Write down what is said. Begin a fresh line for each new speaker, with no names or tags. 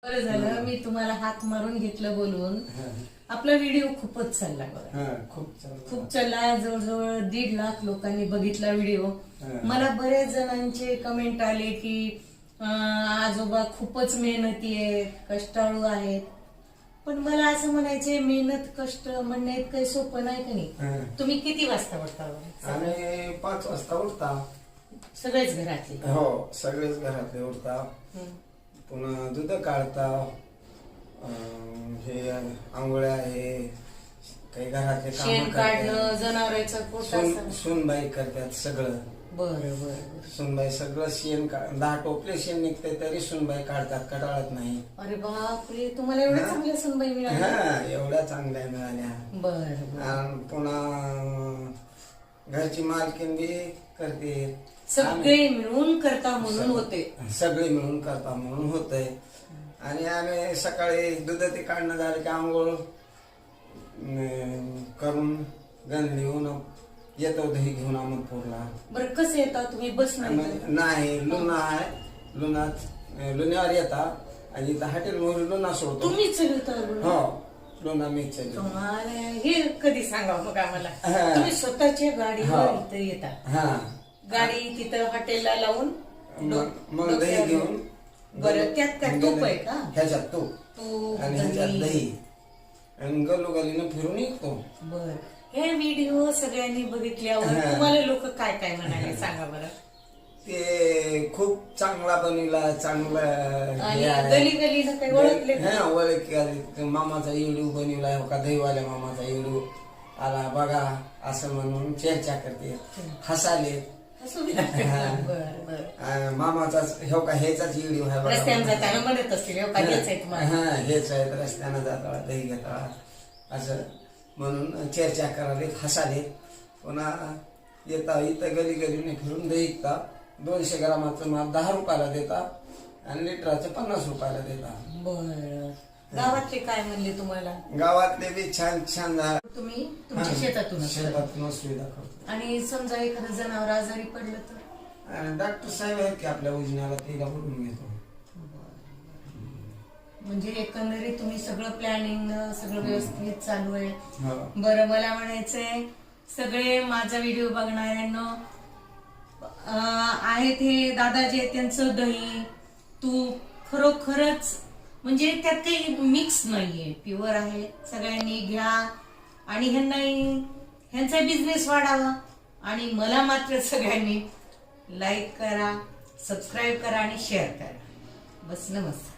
बरं झालं मी तुम्हाला हात मारून घेतलं बोलून. आपला व्हिडिओ खूपच चालला बघा. खूप चालला. जवळजवळ 1.5 लाख लोकांनी बघितला व्हिडिओ. मला बऱ्याच जणांचे कमेंट आले की आजोबा खूपच मेहनती आहेत, कष्टाळू आहेत. पण मला असं म्हणायचंय, मेहनत कष्ट म्हणण्यात काही सोपं नाही का नाही. तुम्ही किती वाजता उठता?
आम्ही 5 वाजता उठता.
सगळेच घरातले?
हो, सगळेच घरातले उठता. पुन्हा दूध काढता, हे आंघोळ्या आहे, काही घरातले
शेण काढणं, जनावरांचं
सुनबाई करतात सगळं.
बरं बरं.
सुनबाई सगळं शेण 10 टोपले शेण निघते तरी सुनबाई काढतात, कटाळत नाही.
अरे बापरे, तुम्हाला एवढ्या चांगल्या सुनबाई मिळाल्या?
एवढ्या चांगल्या मिळाल्या.
बरं.
पुन्हा घरची मालकीन बी करते.
सगळे मिळून करता म्हणून होते.
सगळे मिळून करता म्हणून होतंय. आणि आम्ही सकाळी दूध ते काढणं झालं की आंघोळ करून गण लिहून येतो, दही घेऊन अहमदपूरला.
बरं, कसं येता तुम्ही? बस
नाही, लुना आहे. लुण्यावर येता आणि इथं हॉटेल लुना सोडतो.
तुम्हीच
हो, लुना मीच.
हे कधी सांगा मग आम्हाला. तुम्ही स्वतःच्या गाडीवर इथं येता? गाडी तिथं हॉटेलला लावून
मग दही घेऊन.
बरं, त्यात काय तूप आहे का?
ह्याच्यात तूप आणि ह्याच्यात दही आणि गलोगलीनं फिरून येतो.
बर. हे व्हिडिओ सगळ्यांनी बघितल्यावर तुम्हाला लोक काय काय म्हणाले सांगा बरं.
ते खूप चांगला बनविला, चांगला
गली गलीनं काही ओळखले?
ओळख. मामाचा व्हिडिओ बनविला का, दहीवाल्या मामाचा व्हिडिओ आला बघा असं म्हणून चर्चा करते, हसाले. मामाचा ह्याचाच व्हिडिओ आहे.
रस्त्यानं जाताना म्हणत असतील
हेच आहे, रस्त्यानं जाता दही घेता असं म्हणून चर्चा कराले, हसाले. पुन्हा येता इथं गली गलीने फिरून दही विकता. 200 ग्रामाचं माल 10 रुपयाला देता आणि लिटराचं 50 रुपयाला देता.
बरं. गावातले काय म्हणले तुम्हाला?
गावातले बी छान छान.
तुम्ही तुमच्या शेतातूनच
सुविधा करतो.
आणि समजा एखादं जनावर आजारी पडलं तर
डॉक्टर साहेब आहेत की आपल्या उजण्याला, तिला बोलून घेतो.
म्हणजे एकंदरीत तुम्ही सगळं प्लॅनिंग सगळं व्यवस्थित चालू आहे. बरं, मला म्हणायचंय सगळे माझा व्हिडिओ बघणाऱ्यांना आहेत हे दादाजी आहेत, त्यांचं दही तूप खरोखरच म्हणजे त्यात काही मिक्स नाहीये, प्युअर आहे. सगळ्यांनी घ्या आणि ह्यांचा बिझनेस वाढावा. आणि मला मात्र सगळ्यांनी लाईक करा, सबस्क्राईब करा आणि शेअर करा. बस, नमस्कार.